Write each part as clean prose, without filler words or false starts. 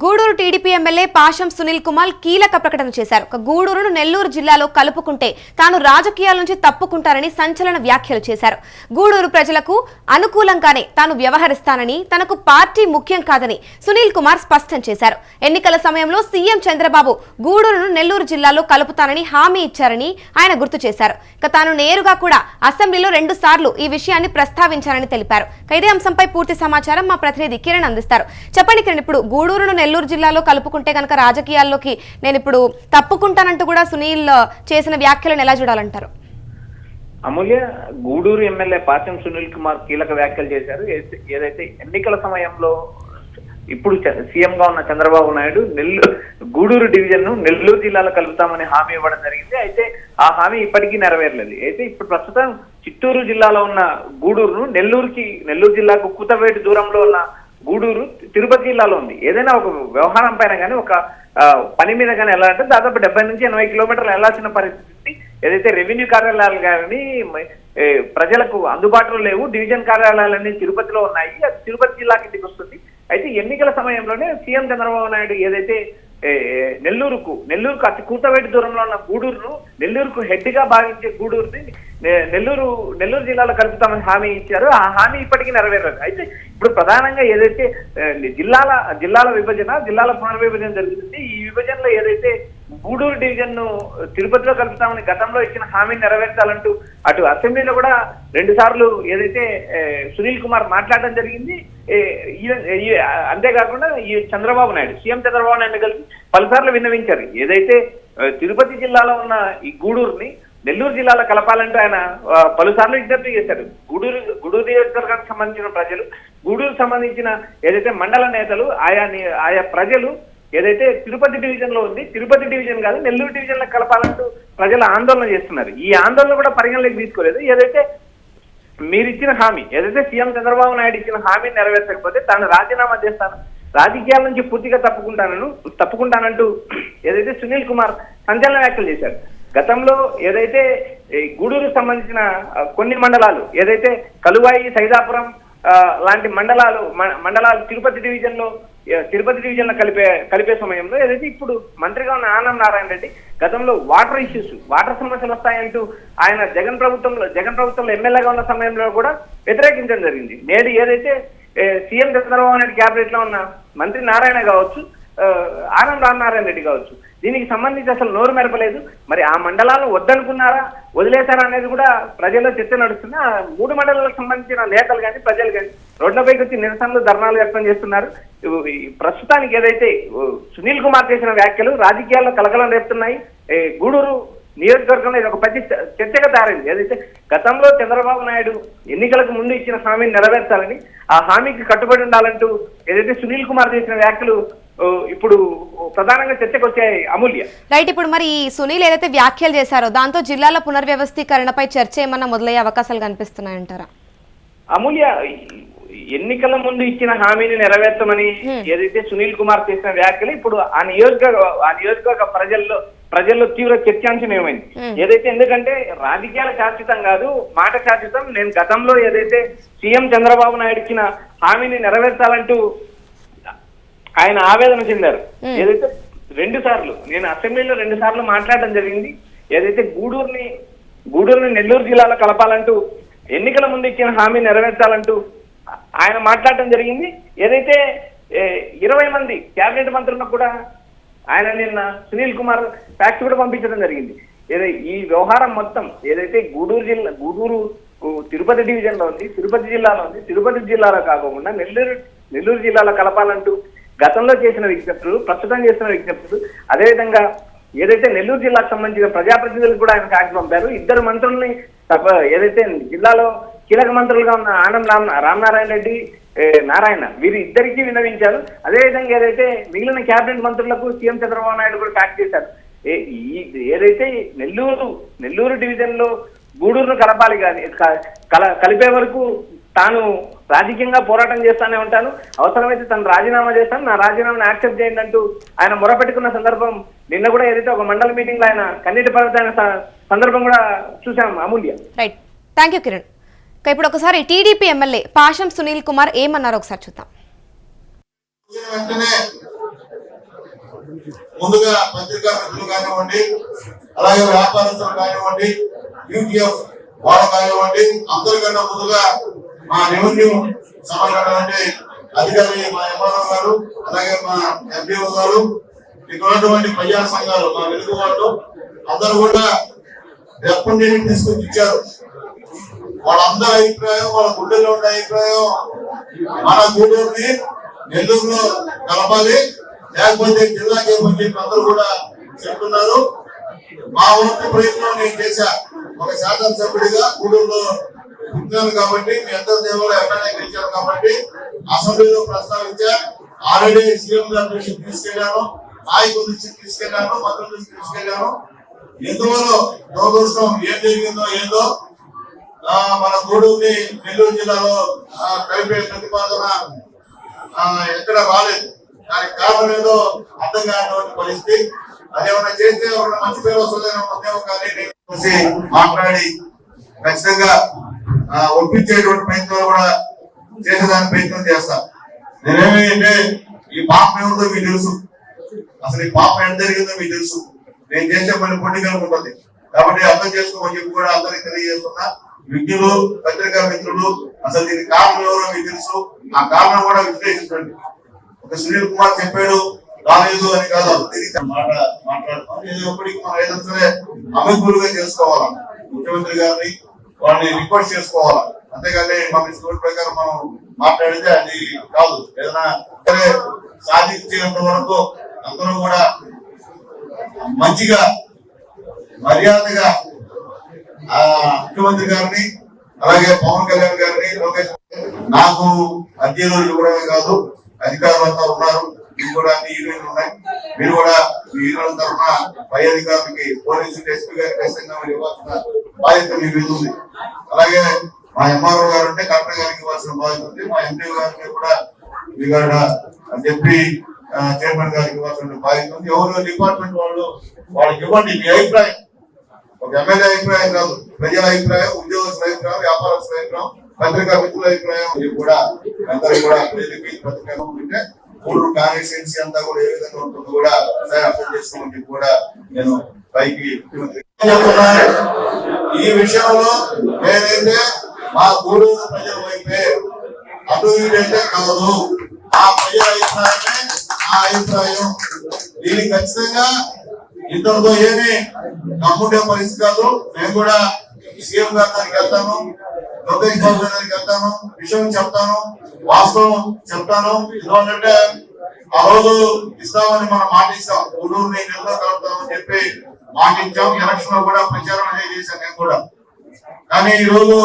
Gudur TDP MLA Pasham Sunil Kumar కీలక ప్రకటన చేశారు. గూడూరును నెల్లూరు జిల్లాలో కలుపుకుంటే తాను రాజకీయాల నుంచి తప్పుకుంటారని సంచలన వ్యాఖ్యలు చేశారు. గూడూరు ప్రజలకు అనుకూలంగానే తాను వ్యవహరిస్తానని, తనకు పార్టీ ముఖ్యం కాదని సునీల్ కుమార్ స్పష్టం చేశారు. ఎన్నికల సమయంలో సీఎం చంద్రబాబు గూడూరును నెల్లూరు జిల్లాలో కలుపుతానని హామీ ఇచ్చారని ఆయన గుర్తు చేశారు. తాను నేరుగా కూడా అసెంబ్లీలో 2 సార్లు ఈ విషయాన్ని ప్రస్తావించారని తెలిపారు. ఇదే అంశంపై పూర్తి సమాచారం మా ప్రతినిధి కిరణ్ అందిస్తారు. చెప్పండి కిరణ్, ఇప్పుడు గూడూరును నెల్లూరు జిల్లాలో కలుపుకుంటే కనుక రాజకీయాల్లోకి నేను ఇప్పుడు తప్పుకుంటానంటూ కూడా సునీల్ చేసిన వ్యాఖ్యలను ఎలా చూడాలంటారు? అమూల్య, గూడూరు ఎమ్మెల్యే పాషం సునీల్ కుమార్ కీలక వ్యాఖ్యలు చేశారు. ఏదైతే ఎన్నికల సమయంలో ఇప్పుడు సీఎం గా ఉన్న చంద్రబాబు నాయుడు గూడూరు డివిజన్ ను నెల్లూరు జిల్లాలో కలుపుతామని హామీ ఇవ్వడం జరిగింది. అయితే ఆ హామీ ఇప్పటికీ నెరవేరలేదు. అయితే ఇప్పుడు ప్రస్తుతం చిత్తూరు జిల్లాలో ఉన్న గూడూరును నెల్లూరు జిల్లాకు కూతవేటు దూరంలో ఉన్న గూడూరు తిరుపతి జిల్లాలో ఉంది. ఏదైనా ఒక వ్యవహారం పైన కానీ, ఒక పని మీద కానీ వెళ్ళాలంటే దాదాపు 70 నుంచి 80 కిలోమీటర్లు వెళ్లాల్సిన పరిస్థితి. ఏదైతే రెవెన్యూ కార్యాలయాలు కానీ ప్రజలకు అందుబాటులో లేవు. డివిజన్ కార్యాలయాలన్నీ తిరుపతిలో ఉన్నాయి. అది తిరుపతి జిల్లా కిందకి వస్తుంది. అయితే ఎన్నికల సమయంలోనే సీఎం చంద్రబాబు నాయుడు ఏదైతే నెల్లూరుకు అతి కూతవేటి దూరంలో ఉన్న గూడూరును నెల్లూరుకు హెడ్ గా భావించే గూడూరుని నెల్లూరు జిల్లాలో కలుపుతామని హామీ ఇచ్చారు. ఆ హామీ ఇప్పటికీ నెరవేరలేదు. అయితే ఇప్పుడు ప్రధానంగా ఏదైతే జిల్లాల పునర్విభజన జరుగుతుంది. ఈ విభజనలో ఏదైతే గూడూరు డివిజన్ ను తిరుపతిలో కలుపుతామని గతంలో ఇచ్చిన హామీని నెరవేర్చాలంటూ అటు అసెంబ్లీలో కూడా 2 సార్లు ఏదైతే సునీల్ కుమార్ మాట్లాడడం జరిగింది. అంతేకాకుండా ఈ సీఎం చంద్రబాబు నాయుడు కలిసి పలుసార్లు విన్నవించారు. ఏదైతే తిరుపతి జిల్లాలో ఉన్న ఈ గూడూరుని నెల్లూరు జిల్లాలో కలపాలంటూ ఆయన పలుసార్లు విజ్ఞప్తి చేశారు. గూడూరు నియోజకవర్గానికి సంబంధించిన ప్రజలు, గూడూరు సంబంధించిన ఏదైతే మండల నేతలు, ఆయా ప్రజలు ఏదైతే తిరుపతి డివిజన్ లో ఉంది, తిరుపతి డివిజన్ కాదు నెల్లూరు డివిజన్ లో కలపాలంటూ ప్రజలు ఆందోళన చేస్తున్నారు. ఈ ఆందోళన కూడా పరిగణలోకి తీసుకోలేదు. ఏదైతే మీరు ఇచ్చిన హామీ, ఏదైతే సీఎం చంద్రబాబు నాయుడు ఇచ్చిన హామీని నెరవేర్చకపోతే తాను రాజీనామా చేస్తాను, రాజకీయాల నుంచి పూర్తిగా తప్పుకుంటానంటూ ఏదైతే సునీల్ కుమార్ సంచలన వ్యాఖ్యలు చేశారు. గతంలో ఏదైతే గూడూరు సంబంధించిన కొన్ని మండలాలు, ఏదైతే కలువాయి, సైదాపురం లాంటి మండలాలు తిరుపతి డివిజన్ లో కలిపే సమయంలో ఏదైతే ఇప్పుడు మంత్రిగా ఉన్న ఆనం నారాయణ రెడ్డి గతంలో వాటర్ సమస్యలు వస్తాయంటూ ఆయన జగన్ ప్రభుత్వంలో ఎమ్మెల్యేగా ఉన్న సమయంలో కూడా వ్యతిరేకించడం జరిగింది. నేడు ఏదైతే సీఎం చంద్రబాబు నాయుడు క్యాబినెట్ లో ఉన్న మంత్రి నారాయణ కావచ్చు, ఆనం రామనారాయణ రెడ్డి కావచ్చు, దీనికి సంబంధించి అసలు నోరు మెరపలేదు. మరి ఆ మండలాలను వద్దనుకున్నారా, వదిలేశారా అనేది కూడా ప్రజల్లో చర్చ నడుస్తుంది. ఆ 3 మండలాలకు సంబంధించిన నేతలు కానీ ప్రజలు కానీ రోడ్లపైకి వచ్చి నిరసనలు, ధర్నాలు వ్యక్తం చేస్తున్నారు. ప్రస్తుతానికి ఏదైతే సునీల్ కుమార్ చేసిన వ్యాఖ్యలు రాజకీయాల్లో కలకలం రేపుతున్నాయి. గూడూరు నియోజకవర్గంలో ఇది ఒక పెద్ద చర్చగా తయారైంది. ఏదైతే గతంలో చంద్రబాబు నాయుడు ఎన్నికలకు ముందు ఇచ్చిన హామీని నెరవేర్చాలని, ఆ హామీకి కట్టుబడి ఉండాలంటూ ఏదైతే సునీల్ కుమార్ చేసిన వ్యాఖ్యలు ఇప్పుడు ప్రధానంగా చర్చకు వచ్చాయి. అమూల్య, రైట్. ఇప్పుడు మరి సునీల్ ఏదైతే వ్యాఖ్యలు చేశారో దాంతో జిల్లాల పునర్వ్యవస్థీకరణపై చర్చ ఏమన్నా మొదలయ్యే అవకాశాలు కనిపిస్తున్నాయంటారా? అమూల్య, ఎన్నికల ముందు ఇచ్చిన హామీని నెరవేర్చమని ఏదైతే సునీల్ కుమార్ చేసిన వ్యాఖ్యలు ఇప్పుడు ఆ నియోజకవర్గ ప్రజల్లో తీవ్ర చర్చాంశమేమైంది. ఏదైతే ఎందుకంటే రాజకీయాల శాశ్వతం కాదు, మాట శాశ్వతం. నేను గతంలో ఏదైతే సీఎం చంద్రబాబు నాయుడు ఇచ్చిన హామీని నెరవేర్చాలంటూ ఆయన ఆవేదన చెందారు. ఏదైతే 2 సార్లు నేను అసెంబ్లీలో 2 సార్లు మాట్లాడడం జరిగింది. ఏదైతే గూడూరుని నెల్లూరు జిల్లాలో కలపాలంటూ ఎన్నికల ముందు ఇచ్చిన హామీ నెరవేర్చాలంటూ ఆయన మాట్లాడటం జరిగింది. ఏదైతే 20 మంది కేబినెట్ మంత్రులకు కూడా ఆయన నిన్న సునీల్ కుమార్ ఫ్యాక్స్ కూడా పంపించడం జరిగింది. ఈ వ్యవహారం మొత్తం ఏదైతే గూడూరు తిరుపతి డివిజన్ లో ఉంది, తిరుపతి జిల్లాలో ఉంది, తిరుపతి జిల్లాలో కాకుండా నెల్లూరు జిల్లాలో కలపాలంటూ గతంలో చేసిన విజ్ఞప్తులు, ప్రస్తుతం చేసిన విజ్ఞప్తులు, అదేవిధంగా ఏదైతే నెల్లూరు జిల్లాకు సంబంధించిన ప్రజాప్రతినిధులకు కూడా ఆయన ఫ్యాక్స్ పంపారు. 2 మంత్రుల్ని ఏదైతే జిల్లాలో కీలక మంత్రులుగా ఉన్న ఆనం రామనారాయణ రెడ్డి, నారాయణ, వీరి ఇద్దరికీ విన్నవించారు. అదేవిధంగా ఏదైతే మిగిలిన క్యాబినెట్ మంత్రులకు సీఎం చంద్రబాబు నాయుడు కూడా ఫ్యాక్స్ చేశారు. ఏదైతే నెల్లూరు డివిజన్ లో గూడూరును కలపాలి కానీ కలిపే వరకు తాను రాజకీయంగా పోరాటం చేస్తానే ఉంటాను, అవసరమైతే తను రాజీనామా చేస్తాను, నా రాజీనామాను యాక్సెప్ట్ చేయండి అంటూ ఆయన మొరపెట్టుకున్న సందర్భం నిన్న కూడా ఏదైతే ఒక మండల మీటింగ్ లో ఆయన కన్నీటి పర్వతైన సందర్భం కూడా చూసాం. అమూల్య, రైట్. Thank you Kiran. ఇప్పుడు ఒకసారి టీడీపీ ఎమ్మెల్యే పాషం సునీల్ కుమార్ ఏమన్నారో ఒకసారి చూద్దాం. ముందుగా పత్రికా మిత్రులు కానివ్వండి, అలాగే వ్యాపారస్తులు కానివ్వండి, యూటీఎఫ్ వాళ్ళు కానివ్వండి, అందరికన్నా ముందుగా మా రెవెన్యూ సంబంధించినటువంటి అధికారి మా ఎంఆర్ఓ గారు, అలాగే మా ఎంపీఓ గారు, ఇక్కడ ఉన్నటువంటి ప్రజా సంఘాలు, మా వెలుగు వాళ్ళు అందరూ కూడా ఎప్పటి తీసుకొచ్చి ఇచ్చారు. వాళ్ళందరి అభిప్రాయం, వాళ్ళ గుండెల్లో ఉండే అభిప్రాయం మన గూడూరుని నెల్లూరులో కలపాలి, లేకపోతే జిల్లాకి ఏమని చెప్పి అందరూ కూడా చెప్తున్నారు. మా వంతు ప్రయత్నం నేను చేశా. ఒక శాసనసభ్యుడిగా గూడూరులో పుట్టినాను కాబట్టి, మీ అందరి దేవుడు ఎమ్మెల్యే గెలిచాను కాబట్టి అసెంబ్లీలో ప్రస్తావించా. ఆల్రెడీ సీఎం గారి దృష్టికి తీసుకెళ్లాను, నాయకుల దృష్టికి తీసుకెళ్లాను, మంత్రుల దృష్టికి తీసుకెళ్లాను. ఎందువల్ల దురదృష్టం ఏం జరిగిందో ఏందో మన గూడూరుని నెల్లూరు జిల్లాలో కలిపే ప్రతిపాదన ఎక్కడ రాలేదు. దానికి కారణం ఏదో అర్థం కానటువంటి పరిస్థితి. అదేమన్నా చేస్తే ఎవరైనా మంచి పేరు వస్తుందేమో ఉద్యోగం కానీ చూసి మాట్లాడి ఖచ్చితంగా ఒప్పించేటువంటి ప్రయత్నం కూడా చేసేదానికి ప్రయత్నం చేస్తా. నేనేమి అంటే ఈ పాపం ఏముందో మీకు తెలుసు, అసలు ఈ పాపం ఎంత జరిగిందో మీకు తెలుసు. నేను చేసే పని పొండికలు ఉంటుంది కాబట్టి అర్థం చేసుకోమని చెప్పి కూడా అందరికి తెలియజేస్తున్నా. విజ్ఞులు, పత్రికా మిత్రులు, అసలు దీనికి కారణం ఎవరో మీకు తెలుసు, ఆ కారణం కూడా విశ్లేషించండి. ఒక సునీల్ కుమార్ చెప్పాడు రాలేదు అని కాదు, మాట్లాడుతాం. ఎప్పటికీ మనం ఏదైనా సరే అమలుగా చేసుకోవాలా, ముఖ్యమంత్రి గారిని వాళ్ళని రిక్వెస్ట్ చేసుకోవాలా. అంతేగాని మన స్కూల్ ప్రకారం మనం మాట్లాడితే అది కాదు. ఏదైనా సరే సాధించేంత వరకు అందరూ కూడా మంచిగా మర్యాదగా ముఖ్యమంత్రి గారిని, అలాగే పవన్ కళ్యాణ్ గారిని, లోకేష్ నాకు అధ్యయనాలు ఇవ్వడమే కాదు, అధికారులు అంతా ఉన్నారు, మీరు కూడా అన్ని యూనియన్లు ఉన్నాయి, మీరు కూడా మీ యూనియన్ తరఫున పై అధికారులకి పోలీసులు, ఎస్పీ గారికి ఖచ్చితంగా మీరు ఇవ్వాల్సిన బాధ్యత మీ మీద ఉంది. అలాగే మా ఎంఆర్ఓ గారు అంటే కలెక్టర్ గారికి ఇవ్వాల్సిన బాధ్యత ఉంది. మా ఎంపీ గారికి కూడా మీ చెప్పి చైర్మన్ గారికి ఇవ్వాల్సిన బాధ్యత ఉంది. ఎవరు డిపార్ట్మెంట్ వాళ్ళు వాళ్ళకి ఇవ్వండి మీ అభిప్రాయం. ఒక ఎమ్మెల్యే అభిప్రాయం కాదు, ప్రజల అభిప్రాయం, ఉద్యోగస్తుల అభిప్రాయం, వ్యాపారస్తుల అభిప్రాయం, పత్రికా మిత్రుల అభిప్రాయం కూడా అందరూ కూడా పత్రిక ఉంటే గూడూరు కాన్స్టిట్యుయెన్సీ అంతా కూడా ఏ విధంగా ఉంటుందో కూడా అర్థం చేసుకోమని చెప్పి కూడా నేను పైకి చెప్తున్నాను. ఈ విషయంలో నేనైతే మా గూడూరు ప్రజల వైపే, అటు ఇటైతే కాదు, ఆ ప్రజల అభిప్రాయమే ఆ అభిప్రాయం. దీనికి ఖచ్చితంగా ఇతరులతో ఏమి నమ్ముండే పరిస్థితి కాదు. నేను కూడా సీఎం గారి దగ్గరికి వెళ్తాను, లోకేష్ బాబు గారి దగ్గరికి వెళ్తాను, విషయం చెప్తాను, వాస్తవం చెప్తాను. ఎందుకంటే ఆ రోజు ఇస్తామని మనం మాట ఇస్తాం, గూడూరుని నెలలో కలుపుతామని చెప్పి మాట ఇచ్చాం. ఎలక్షన్ లో కూడా ప్రచారం అనేది చేశాను నేను కూడా. కానీ ఈ రోజు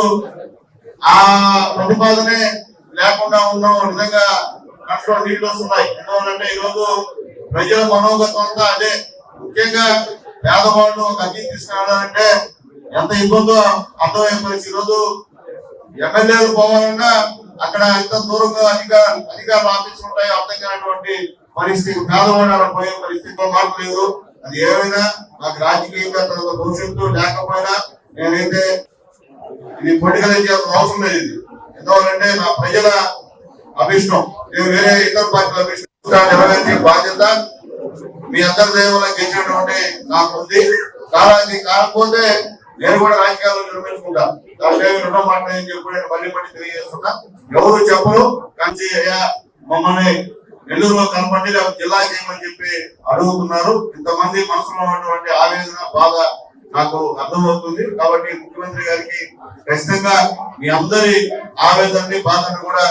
ఆ ప్రతిపాదనే లేకుండా ఉన్నాం. నిజంగా కష్టంలో నీళ్లు వస్తున్నాయి. ఎందుకంటే ఈ రోజు ప్రజల మనోగతం అంతా అదే. ముఖ్యంగా పేదవాళ్ళు ఒక అద్దె తీసుకురావాలంటే ఎంత ఇబ్బందో అర్థమైన పరిస్థితి. ఈరోజు ఎమ్మెల్యేలు పోవాలన్నా అక్కడ ఎంత దూరంగా అధికారులు ఆఫీసులు ఉంటాయో అర్థం కానటువంటి పరిస్థితి. పేదవాళ్ళు అక్కడ పోయే పరిస్థితిలో మార్పు లేదు. అది ఏమైనా నాకు రాజకీయంగా తన భవిష్యత్తు లేకపోయినా నేనైతే ఇది పొలిటికల్ చేయాల్సిన అవసరం లేదు. ఇది ఎందుకంటే నా ప్రజల అభిష్టం, నేను వేరే ఇతర పార్టీల అభిష్టం నెరవేర్చే బాధ్యత మీ అందరి దేవుల గెలిచినటువంటి నాకు ఉంది. కాకపోతే నేను కూడా రాజకీయాల్లో నిర్వహించుకుంటా. దాని రెండో మాట అని చెప్పి నేను మళ్ళీ తెలియజేస్తున్నా. ఎవరు చెప్పరు కానీ మమ్మల్ని నెల్లూరులో కనపడి జిల్లా చేయమని చెప్పి అడుగుతున్నారు. ఇంతమంది మనసులో ఉన్నటువంటి ఆవేదన, బాధ నాకు అర్థమవుతుంది. కాబట్టి ముఖ్యమంత్రి గారికి ఖచ్చితంగా మీ అందరి ఆవేదనని, బాధను కూడా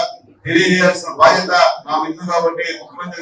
తెలియజేయాల్సిన బాధ్యత నా మీద. కాబట్టి ముఖ్యమంత్రి